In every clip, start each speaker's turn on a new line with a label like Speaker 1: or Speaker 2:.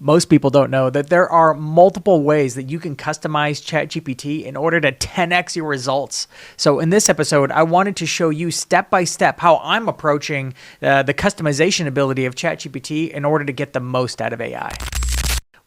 Speaker 1: Most people don't know that there are multiple ways that you can customize ChatGPT in order to 10x your results. So in this episode, I wanted to show you step by step how I'm approaching the customization ability of ChatGPT in order to get the most out of AI.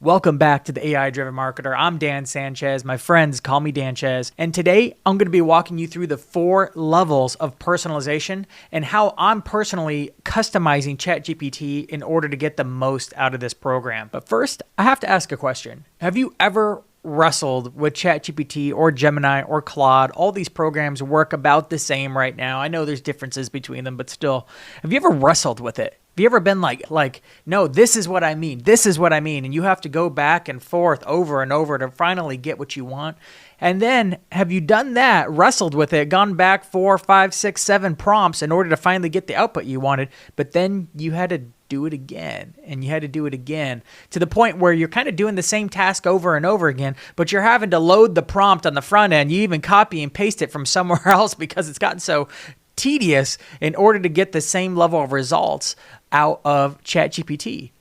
Speaker 1: Welcome back to the AI-Driven Marketer. I'm Dan Sanchez. My friends call me Danchez. And today I'm going to be walking you through the 4 levels of personalization and how I'm personally customizing ChatGPT in order to get the most out of this program. But first, I have to ask a question. Have you ever wrestled with ChatGPT or Gemini or Claude? All these programs work about the same right now. I know there's differences between them, but still, have you ever wrestled with it? Have you ever been like, no, this is what I mean. This is what I mean. And you have to go back and forth over and over to finally get what you want. And then have you done that, wrestled with it, gone back 4, 5, 6, 7 prompts in order to finally get the output you wanted, but then you had to do it again, and you had to do it again to the point where you're kind of doing the same task over and over again, but you're having to load the prompt on the front end. You even copy and paste it from somewhere else because it's gotten so tedious in order to get the same level of results out of ChatGPT.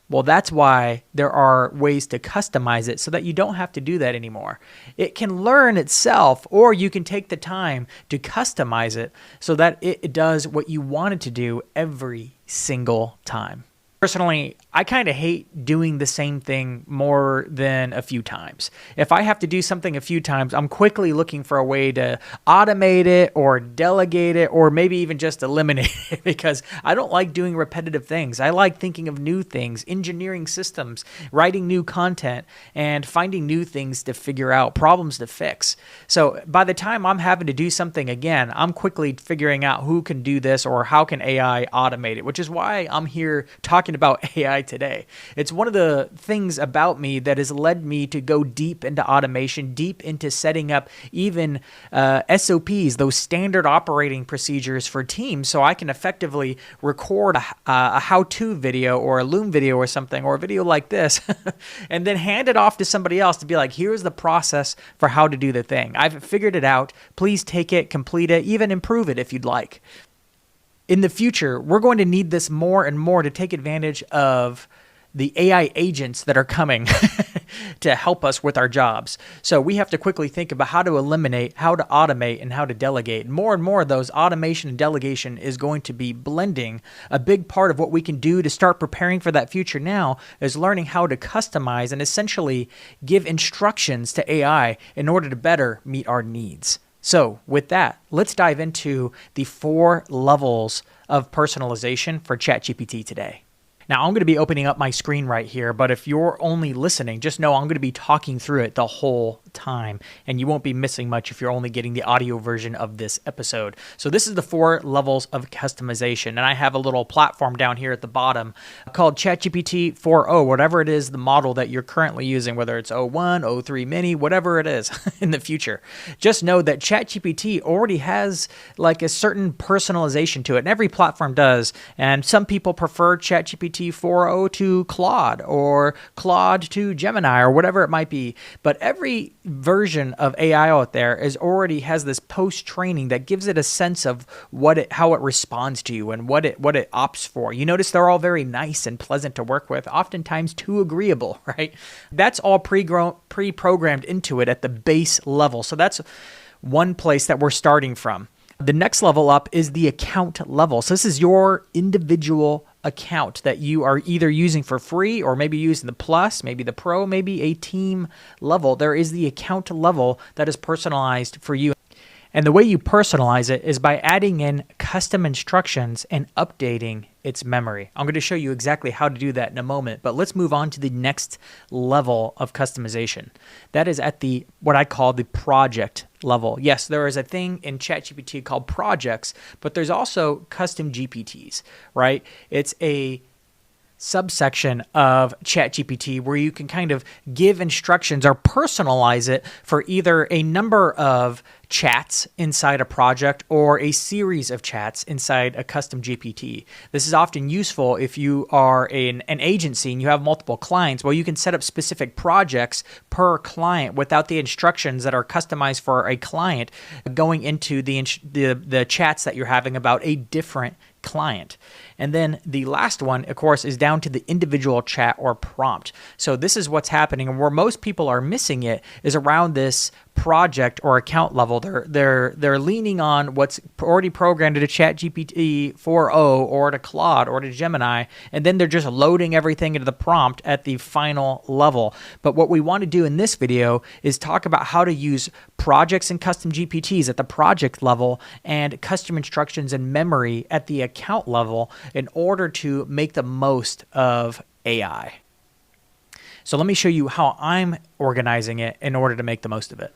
Speaker 1: Well, that's why there are ways to customize it so that you don't have to do that anymore. It can learn itself, or you can take the time to customize it so that it does what you want it to do every single time. Personally, I kind of hate doing the same thing more than a few times. If I have to do something a few times, I'm quickly looking for a way to automate it or delegate it or maybe even just eliminate it because I don't like doing repetitive things. I like thinking of new things, engineering systems, writing new content, and finding new things to figure out, problems to fix. So by the time I'm having to do something again, I'm quickly figuring out who can do this or how can AI automate it, which is why I'm here talking about AI today. It's one of the things about me that has led me to go deep into automation, deep into setting up even SOPs, those standard operating procedures for teams, so I can effectively record a how-to video or a Loom video or something, or a video like this, and then hand it off to somebody else to be like, here's the process for how to do the thing. I've figured it out. Please take it, complete it, even improve it if you'd like. In the future, we're going to need this more and more to take advantage of the AI agents that are coming to help us with our jobs. So we have to quickly think about how to eliminate, how to automate, and how to delegate. More and more of those automation and delegation is going to be blending. A big part of what we can do to start preparing for that future now is learning how to customize and essentially give instructions to AI in order to better meet our needs. So with that, let's dive into the 4 levels of personalization for ChatGPT today. Now, I'm going to be opening up my screen right here, but if you're only listening, just know I'm going to be talking through it the whole time, and you won't be missing much if you're only getting the audio version of this episode. So this is the 4 levels of customization, and I have a little platform down here at the bottom called ChatGPT 4.0, whatever it is, the model that you're currently using, whether it's 0.1, 03 mini, whatever it is in the future. Just know that ChatGPT already has like a certain personalization to it, and every platform does, and some people prefer ChatGPT 4.0 to Claude or Claude to Gemini or whatever it might be. But every version of AI out there already has this post-training that gives it a sense of how it responds to you and what it opts for. You notice they're all very nice and pleasant to work with, oftentimes too agreeable, right? That's all pre-programmed into it at the base level. So that's one place that we're starting from. The next level up is the account level. So this is your individual account that you are either using for free or maybe using the Plus, maybe the Pro, maybe a team level. There is the account level that is personalized for you. And the way you personalize it is by adding in custom instructions and updating its memory. I'm going to show you exactly how to do that in a moment, but let's move on to the next level of customization. That is at what I call the project level. Yes, there is a thing in ChatGPT called projects, but there's also custom GPTs, right? It's a subsection of ChatGPT where you can kind of give instructions or personalize it for either a number of chats inside a project or a series of chats inside a custom GPT. This is often useful if you are an agency and you have multiple clients. Well, you can set up specific projects per client without the instructions that are customized for a client going into the chats that you're having about a different client. And then the last one, of course, is down to the individual chat or prompt. So this is what's happening, and where most people are missing it is around this project or account level. They're leaning on what's already programmed to ChatGPT 4.0 or to Claude or to Gemini, and then they're just loading everything into the prompt at the final level. But what we want to do in this video is talk about how to use projects and custom GPTs at the project level and custom instructions and memory at the account level in order to make the most of AI. So let me show you how I'm organizing it in order to make the most of it.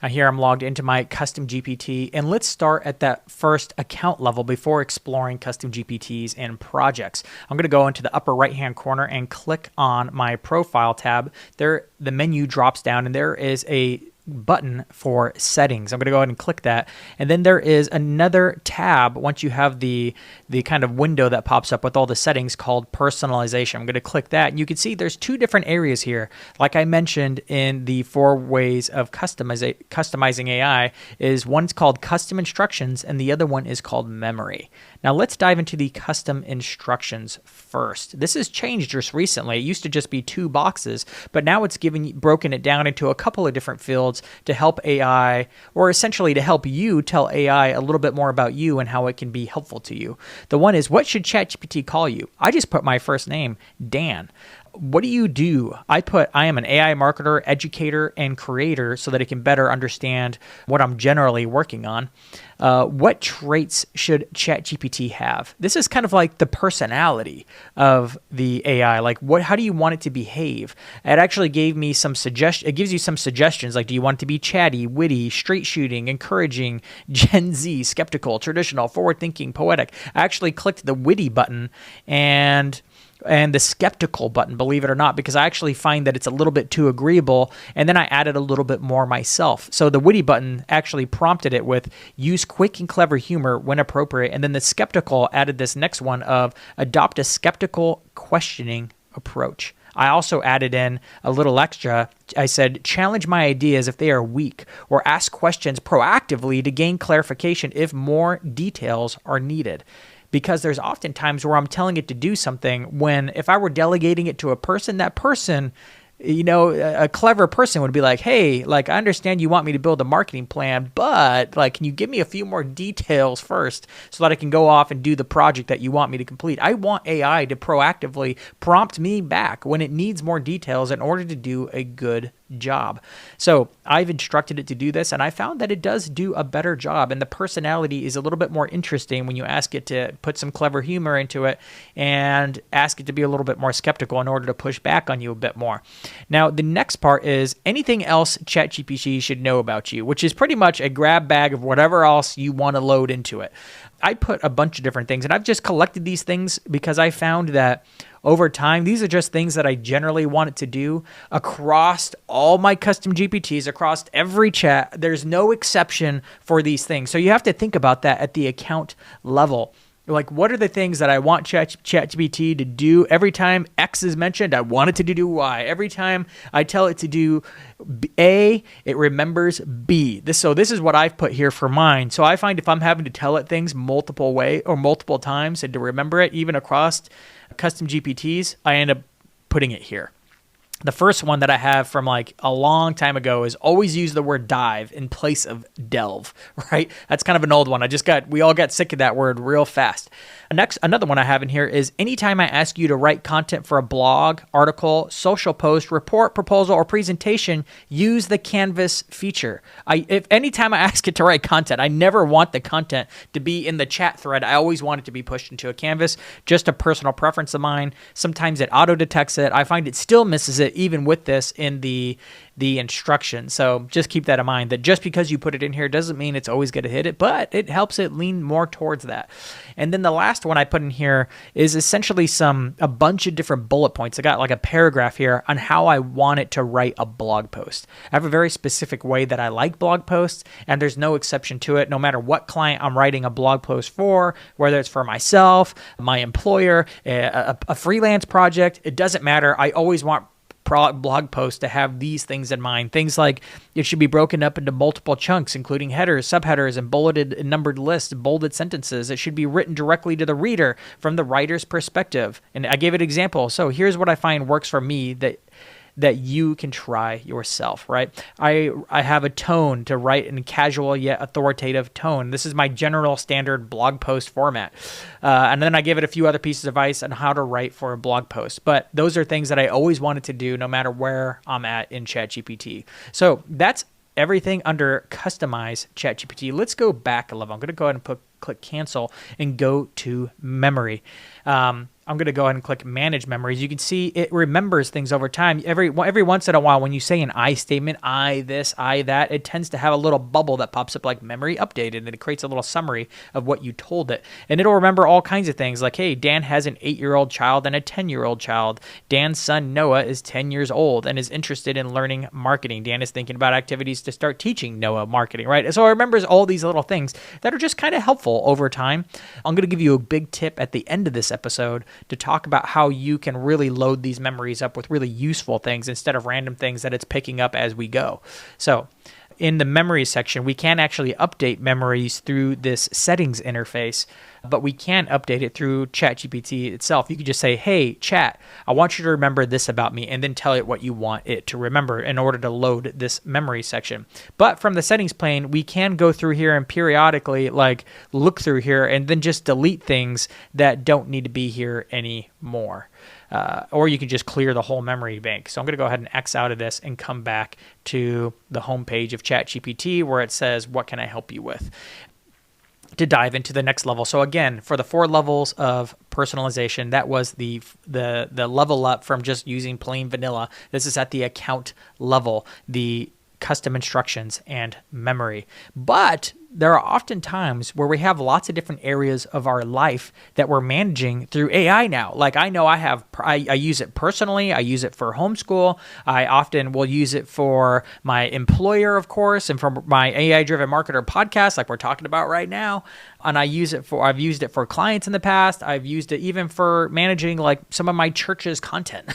Speaker 1: Now here I'm logged into my custom GPT, and let's start at that first account level before exploring custom GPTs and projects. I'm going to go into the upper right hand corner and click on my profile tab. There, the menu drops down and there is a button for settings. I'm going to go ahead and click that. And then there is another tab once you have the kind of window that pops up with all the settings called Personalization. I'm going to click that, and you can see there's two different areas here. Like I mentioned in the 4 ways of customizing AI, is one's called custom instructions and the other one is called memory. Now let's dive into the custom instructions first. This has changed just recently. It used to just be 2 boxes, but now it's broken it down into a couple of different fields to help AI, or essentially to help you tell AI a little bit more about you and how it can be helpful to you. The one is, what should ChatGPT call you? I just put my first name, Dan. What do you do? I am an AI marketer, educator, and creator so that it can better understand what I'm generally working on. What traits should ChatGPT have? This is kind of like the personality of the AI. Like, how do you want it to behave? It actually gave me some suggestions. It gives you some suggestions. Like, do you want it to be chatty, witty, straight shooting, encouraging, Gen Z, skeptical, traditional, forward thinking, poetic? I actually clicked the witty button and the skeptical button, believe it or not, because I actually find that it's a little bit too agreeable, and then I added a little bit more myself. So the witty button actually prompted it with use quick and clever humor when appropriate, and then the skeptical added this next one of adopt a skeptical questioning approach. I also added in a little extra. I said, challenge my ideas if they are weak, or ask questions proactively to gain clarification if more details are needed. Because there's often times where I'm telling it to do something when if I were delegating it to a person, that person, a clever person would be like, hey, like, I understand you want me to build a marketing plan, but like, can you give me a few more details first so that I can go off and do the project that you want me to complete? I want AI to proactively prompt me back when it needs more details in order to do a good job. So I've instructed it to do this, and I found that it does do a better job, and the personality is a little bit more interesting when you ask it to put some clever humor into it and ask it to be a little bit more skeptical in order to push back on you a bit more. Now, the next part is anything else ChatGPT should know about you, which is pretty much a grab bag of whatever else you want to load into it. I put a bunch of different things, and I've just collected these things because I found that over time, these are just things that I generally want it to do across all my custom GPTs, across every chat. There's no exception for these things. So you have to think about that at the account level. Like, what are the things that I want ChatGPT to do? Every time X is mentioned, I want it to do Y. Every time I tell it to do A, it remembers B. This is what I've put here for mine. So I find if I'm having to tell it things multiple times and to remember it, even across custom GPTs, I end up putting it here. The first one that I have from like a long time ago is always use the word dive in place of delve, right? That's kind of an old one. We all got sick of that word real fast. Another one I have in here is anytime I ask you to write content for a blog, article, social post, report, proposal, or presentation, use the Canvas feature. If anytime I ask it to write content, I never want the content to be in the chat thread. I always want it to be pushed into a Canvas, just a personal preference of mine. Sometimes it auto-detects it. I find it still misses it even with this in the instructions. So just keep that in mind, that just because you put it in here doesn't mean it's always going to hit it, but it helps it lean more towards that. And then the last one I put in here is essentially a bunch of different bullet points. I got like a paragraph here on how I want it to write a blog post. I have a very specific way that I like blog posts, and there's no exception to it. No matter what client I'm writing a blog post for, whether it's for myself, my employer, a freelance project, it doesn't matter. I always want blog post to have these things in mind. Things like it should be broken up into multiple chunks, including headers, subheaders, and bulleted and numbered lists, bolded sentences. It should be written directly to the reader from the writer's perspective. And I gave an example. So here's what I find works for me that you can try yourself, right? I have a tone to write in a casual yet authoritative tone. This is my general standard blog post format. And then I give it a few other pieces of advice on how to write for a blog post. But those are things that I always wanted to do no matter where I'm at in ChatGPT. So that's everything under Customize ChatGPT. Let's go back a level. I'm going to go ahead and click Cancel and go to Memory. I'm going to go ahead and click Manage Memories. You can see it remembers things over time. Every once in a while, when you say an I statement, I this, I that, it tends to have a little bubble that pops up like memory updated, and it creates a little summary of what you told it. And it'll remember all kinds of things like, hey, Dan has an 8-year-old child and a 10-year-old child. Dan's son, Noah, is 10 years old and is interested in learning marketing. Dan is thinking about activities to start teaching Noah marketing, right? So it remembers all these little things that are just kind of helpful over time. I'm going to give you a big tip at the end of this episode to talk about how you can really load these memories up with really useful things instead of random things that it's picking up as we go. So in the memories section, we can actually update memories through this settings interface, but we can't update it through ChatGPT itself. You could just say, hey, chat, I want you to remember this about me, and then tell it what you want it to remember in order to load this memory section. But from the settings pane, we can go through here and periodically look through here and then just delete things that don't need to be here anymore. Or you can just clear the whole memory bank. So I'm going to go ahead and X out of this and come back to the home page of ChatGPT where it says, what can I help you with? To dive into the next level. So again, for the 4 levels of personalization, that was the level up from just using plain vanilla. This is at the account level, the custom instructions and memory. But there are often times where we have lots of different areas of our life that we're managing through AI now. Like I know I use it personally. I use it for homeschool. I often will use it for my employer, of course, and for my AI-driven marketer podcast, like we're talking about right now. And I've used it for clients in the past. I've used it even for managing like some of my church's content.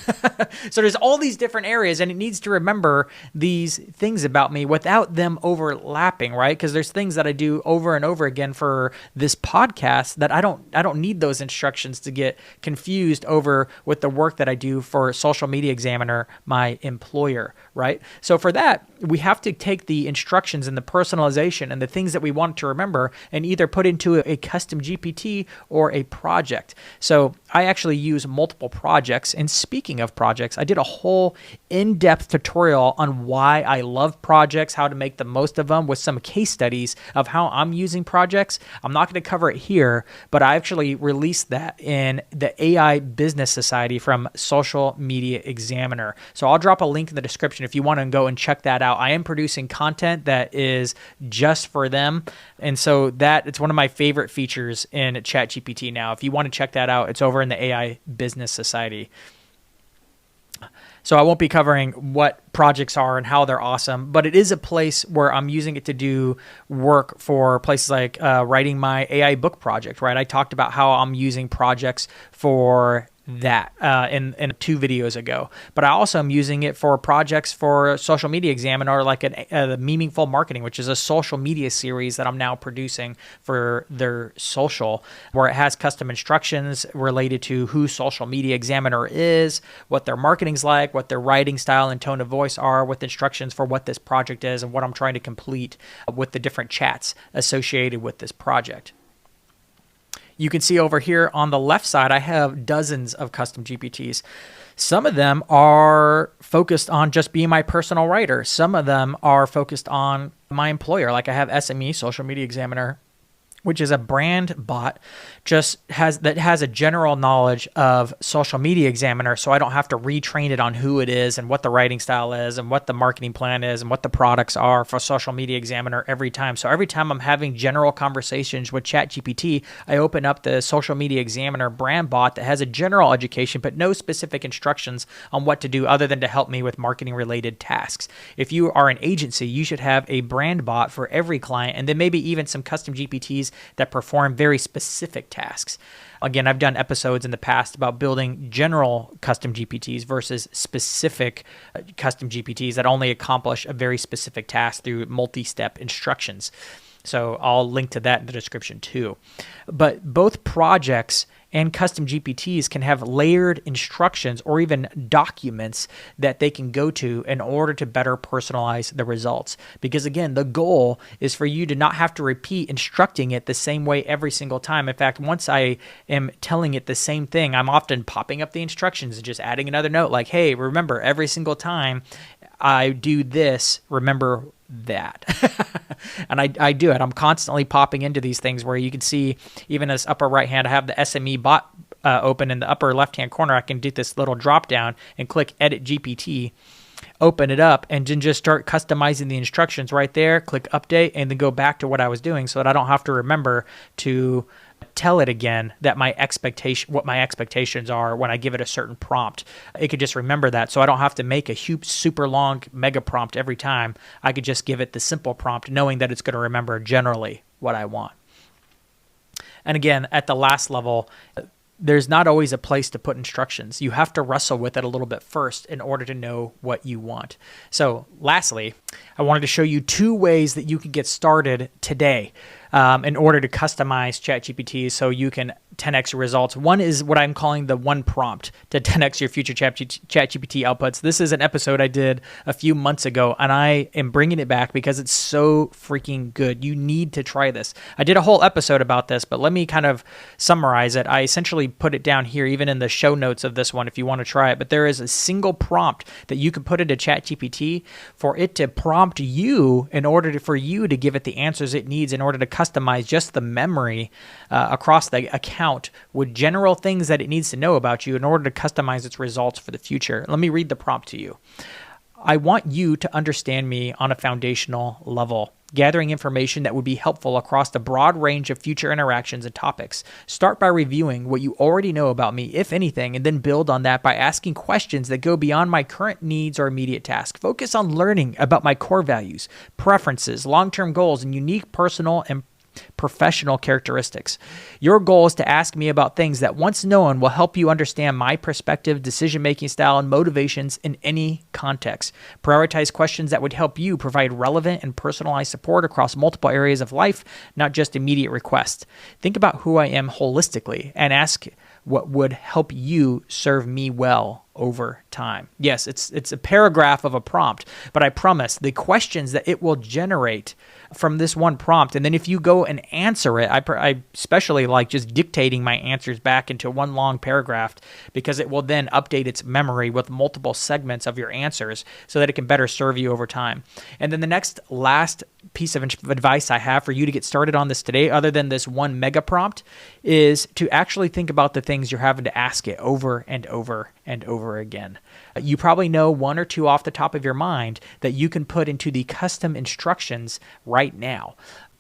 Speaker 1: So there's all these different areas, and it needs to remember these things about me without them overlapping, right? Because there's things that I do over and over again for this podcast that I don't need those instructions to get confused over with the work that I do for Social Media Examiner, my employer, right? So for that, we have to take the instructions and the personalization and the things that we want to remember and either put into a custom GPT or a project. So I actually use multiple projects. And speaking of projects, I did a whole in-depth tutorial on why I love projects, how to make the most of them with some case studies of how I'm using projects. I'm not going to cover it here, but I actually released that in the AI Business Society from Social Media Examiner. So I'll drop a link in the description if you want to go and check that out. I am producing content that is just for them. And so it's one of my favorite features in ChatGPT now. If you want to check that out, it's over in the AI Business Society. So I won't be covering what projects are and how they're awesome, but it is a place where I'm using it to do work for places like writing my AI book project, right? I talked about how I'm using projects for that in 2 videos ago, but I also am using it for projects for Social Media Examiner, like a Meaningful Marketing, which is a social media series that I'm now producing for their social, where it has custom instructions related to who Social Media Examiner is, what their marketing's like, what their writing style and tone of voice are, with instructions for what this project is and what I'm trying to complete with the different chats associated with this project. You can see over here on the left side, I have dozens of custom GPTs. Some of them are focused on just being my personal writer. Some of them are focused on my employer. Like I have SME, Social Media Examiner, which is a brand bot that has a general knowledge of Social Media Examiner, so I don't have to retrain it on who it is and what the writing style is and what the marketing plan is and what the products are for Social Media Examiner every time. So every time I'm having general conversations with ChatGPT, I open up the Social Media Examiner brand bot that has a general education but no specific instructions on what to do other than to help me with marketing-related tasks. If you are an agency, you should have a brand bot for every client and then maybe even some custom GPTs GPTs that perform very specific tasks. Again, I've done episodes in the past about building general custom GPTs versus specific custom GPTs that only accomplish a very specific task through multi-step instructions. So I'll link to that in the description too. But both projects and custom GPTs can have layered instructions or even documents that they can go to in order to better personalize the results. Because again, the goal is for you to not have to repeat instructing it the same way every single time. In fact, once I am telling it the same thing, I'm often popping up the instructions and just adding another note like, hey, remember every single time I do this, remember that. And I do it. I'm constantly popping into these things where you can see even this upper right hand, I have the SME bot open in the upper left hand corner. I can do this little drop down and click edit GPT, open it up, and then just start customizing the instructions right there, click update, and then go back to what I was doing so that I don't have to remember to tell it again that what my expectations are when I give it a certain prompt. It could just remember that, so I don't have to make a huge, super long mega prompt every time. I could just give it the simple prompt, knowing that it's going to remember generally what I want. And again, at the last level, there's not always a place to put instructions. You have to wrestle with it a little bit first in order to know what you want. So lastly, I wanted to show you 2 ways that you can get started today in order to customize ChatGPT so you can 10x your results. One is what I'm calling the one prompt to 10x your future ChatGPT outputs. This is an episode I did a few months ago, and I am bringing it back because it's so freaking good. You need to try this. I did a whole episode about this, but let me kind of summarize it. I essentially put it down here, even in the show notes of this one, if you want to try it. But there is a single prompt that you can put into ChatGPT for it to prompt you in order for you to give it the answers it needs in order to customize just the memory across the account with general things that it needs to know about you in order to customize its results for the future. Let me read the prompt to you. I want you to understand me on a foundational level, gathering information that would be helpful across the broad range of future interactions and topics. Start by reviewing what you already know about me, if anything, and then build on that by asking questions that go beyond my current needs or immediate tasks. Focus on learning about my core values, preferences, long-term goals, and unique personal and professional characteristics. Your goal is to ask me about things that, once known, will help you understand my perspective, decision-making style, and motivations in any context. Prioritize questions that would help you provide relevant and personalized support across multiple areas of life, not just immediate requests. Think about who I am holistically and ask what would help you serve me well over time. Yes, it's a paragraph of a prompt, but I promise the questions that it will generate from this one prompt, and then if you go and answer it, I especially like just dictating my answers back into one long paragraph because it will then update its memory with multiple segments of your answers so that it can better serve you over time. And then the last piece of advice I have for you to get started on this today, other than this one mega prompt, is to actually think about the things you're having to ask it over and over and over again. You probably know 1 or 2 off the top of your mind that you can put into the custom instructions right now.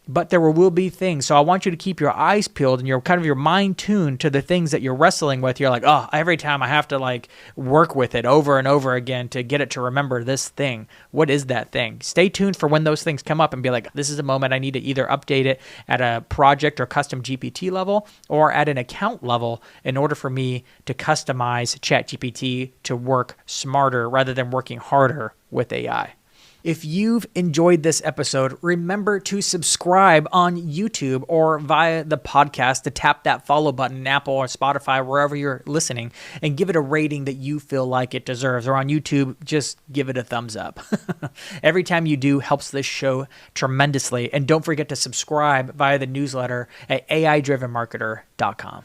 Speaker 1: But there will be things. So I want you to keep your eyes peeled and your mind tuned to the things that you're wrestling with. You're like, oh, every time I have to work with it over and over again to get it to remember this thing. What is that thing? Stay tuned for when those things come up and be like, this is a moment I need to either update it at a project or custom GPT level or at an account level in order for me to customize ChatGPT to work smarter rather than working harder with AI. If you've enjoyed this episode, remember to subscribe on YouTube or via the podcast to tap that follow button, Apple or Spotify, wherever you're listening, and give it a rating that you feel like it deserves. Or on YouTube, just give it a thumbs up. Every time you do helps this show tremendously. And don't forget to subscribe via the newsletter at aidrivenmarketer.com.